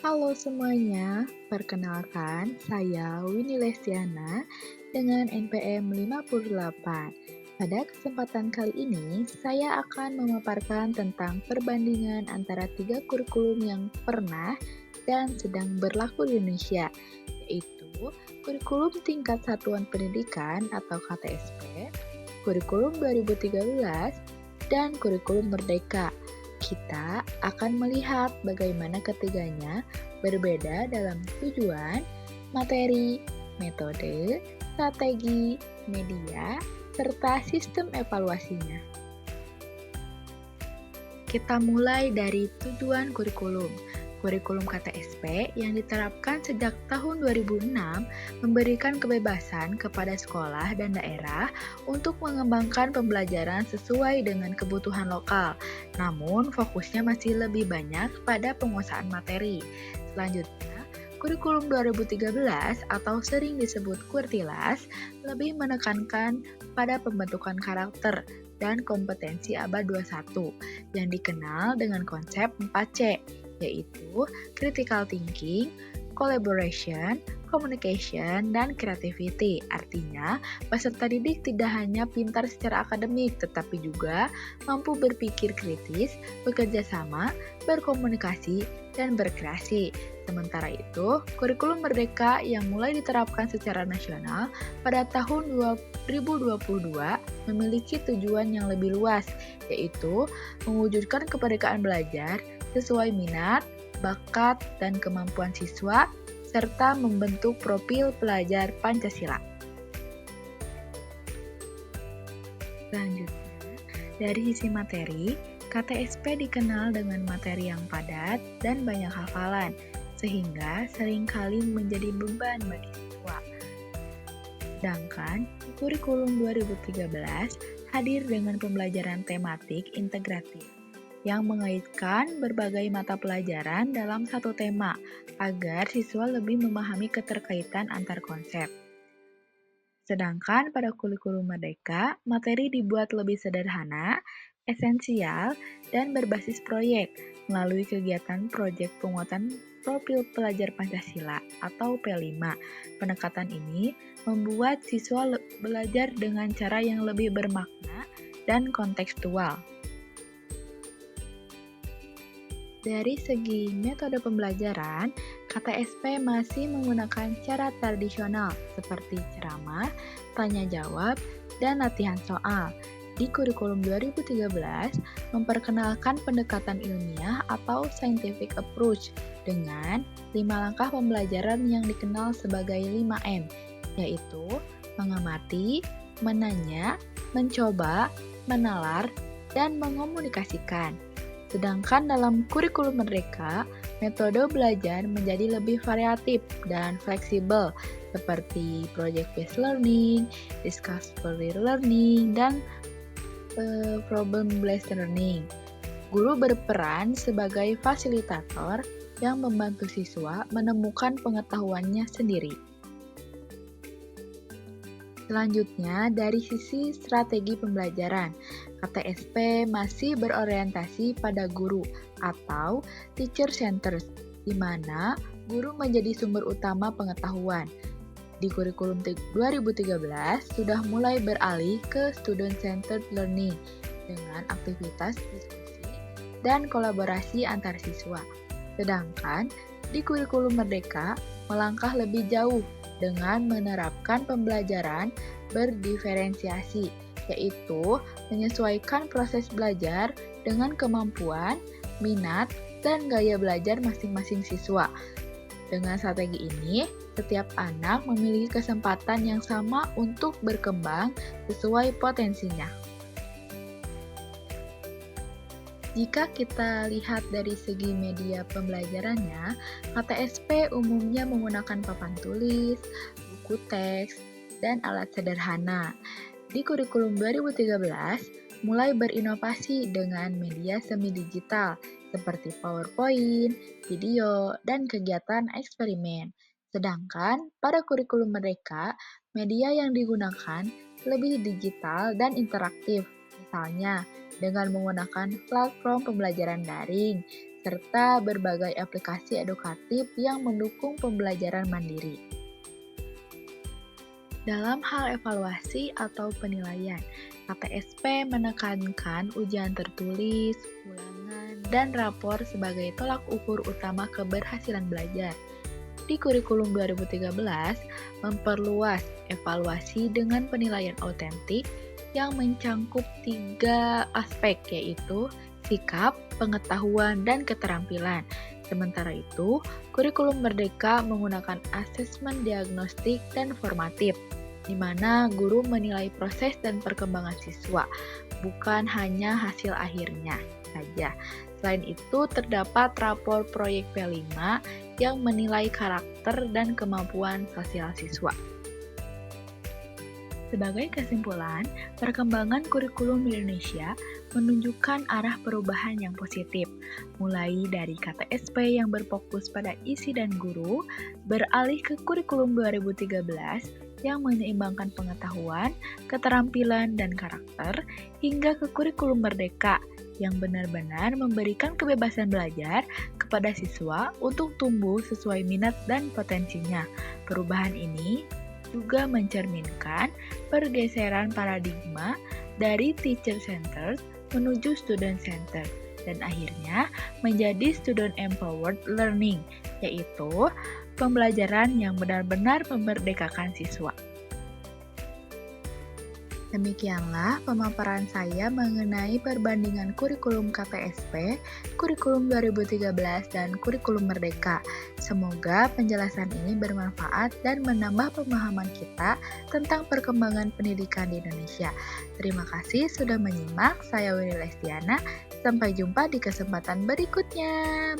Halo semuanya, perkenalkan saya Winnie Lestiana dengan NPM 58. Pada kesempatan kali ini, saya akan memaparkan tentang perbandingan antara tiga kurikulum yang pernah dan sedang berlaku di Indonesia, yaitu kurikulum tingkat satuan pendidikan atau KTSP, kurikulum 2013, dan kurikulum Merdeka. Kita akan melihat bagaimana ketiganya berbeda dalam tujuan, materi, metode, strategi, media, serta sistem evaluasinya. Kita mulai dari tujuan kurikulum. Kurikulum KTSP yang diterapkan sejak tahun 2006 memberikan kebebasan kepada sekolah dan daerah untuk mengembangkan pembelajaran sesuai dengan kebutuhan lokal. Namun, fokusnya masih lebih banyak pada penguasaan materi. Selanjutnya, kurikulum 2013 atau sering disebut Kurtilas lebih menekankan pada pembentukan karakter dan kompetensi abad 21 yang dikenal dengan konsep 4C, yaitu critical thinking, collaboration, communication, dan creativity. Artinya, peserta didik tidak hanya pintar secara akademik, tetapi juga mampu berpikir kritis, bekerja sama, berkomunikasi, dan berkreasi. Sementara itu, kurikulum Merdeka yang mulai diterapkan secara nasional pada tahun 2022 memiliki tujuan yang lebih luas, yaitu mewujudkan kemerdekaan belajar sesuai minat, bakat, dan kemampuan siswa, serta membentuk profil pelajar Pancasila. Selanjutnya, dari sisi materi, KTSP dikenal dengan materi yang padat dan banyak hafalan, sehingga seringkali menjadi beban bagi siswa. Sedangkan di kurikulum 2013 hadir dengan pembelajaran tematik integratif yang mengaitkan berbagai mata pelajaran dalam satu tema agar siswa lebih memahami keterkaitan antar konsep. Sedangkan pada kurikulum Merdeka, materi dibuat lebih sederhana, esensial, dan berbasis proyek melalui kegiatan proyek penguatan profil pelajar Pancasila atau P5. Pendekatan ini membuat siswa belajar dengan cara yang lebih bermakna dan kontekstual. Dari segi metode pembelajaran, KTSP masih menggunakan cara tradisional seperti ceramah, tanya jawab, dan latihan soal. Di kurikulum 2013, memperkenalkan pendekatan ilmiah atau scientific approach dengan 5 langkah pembelajaran yang dikenal sebagai 5M, yaitu mengamati, menanya, mencoba, menalar, dan mengomunikasikan. Sedangkan dalam kurikulum Merdeka, metode belajar menjadi lebih variatif dan fleksibel, seperti project-based learning, discovery learning, dan problem-based learning. Guru berperan sebagai fasilitator yang membantu siswa menemukan pengetahuannya sendiri. Selanjutnya, dari sisi strategi pembelajaran, KTSP masih berorientasi pada guru atau teacher centers, di mana guru menjadi sumber utama pengetahuan. Di kurikulum 2013 sudah mulai beralih ke student centered learning dengan aktivitas diskusi dan kolaborasi antar siswa. Sedangkan di kurikulum Merdeka melangkah lebih jauh dengan menerapkan pembelajaran berdiferensiasi, yaitu menyesuaikan proses belajar dengan kemampuan, minat, dan gaya belajar masing-masing siswa. Dengan strategi ini, setiap anak memiliki kesempatan yang sama untuk berkembang sesuai potensinya. Jika kita lihat dari segi media pembelajarannya, KTSP umumnya menggunakan papan tulis, buku teks, dan alat sederhana. Di kurikulum 2013, mulai berinovasi dengan media semi digital seperti PowerPoint, video, dan kegiatan eksperimen. Sedangkan pada kurikulum Merdeka, media yang digunakan lebih digital dan interaktif, misalnya dengan menggunakan platform pembelajaran daring serta berbagai aplikasi edukatif yang mendukung pembelajaran mandiri. Dalam hal evaluasi atau penilaian, KTSP menekankan ujian tertulis, ulangan, dan rapor sebagai tolak ukur utama keberhasilan belajar. Di kurikulum 2013, memperluas evaluasi dengan penilaian autentik yang mencangkup 3 aspek, yaitu sikap, pengetahuan, dan keterampilan. Sementara itu, kurikulum Merdeka menggunakan asesmen diagnostik dan formatif, di mana guru menilai proses dan perkembangan siswa, bukan hanya hasil akhirnya saja. Selain itu, terdapat rapor proyek P5 yang menilai karakter dan kemampuan sosial siswa. Sebagai kesimpulan, perkembangan kurikulum di Indonesia menunjukkan arah perubahan yang positif, mulai dari KTSP yang berfokus pada isi dan guru, beralih ke kurikulum 2013 yang menyeimbangkan pengetahuan, keterampilan, dan karakter, hingga ke kurikulum Merdeka yang benar-benar memberikan kebebasan belajar kepada siswa untuk tumbuh sesuai minat dan potensinya. Perubahan ini juga mencerminkan pergeseran paradigma dari teacher-centered menuju student-centered dan akhirnya menjadi student-empowered learning, yaitu pembelajaran yang benar-benar memerdekakan siswa. Demikianlah pemaparan saya mengenai perbandingan kurikulum KTSP, kurikulum 2013, dan kurikulum Merdeka. Semoga penjelasan ini bermanfaat dan menambah pemahaman kita tentang perkembangan pendidikan di Indonesia. Terima kasih sudah menyimak, saya Winnie Lestiana. Sampai jumpa di kesempatan berikutnya.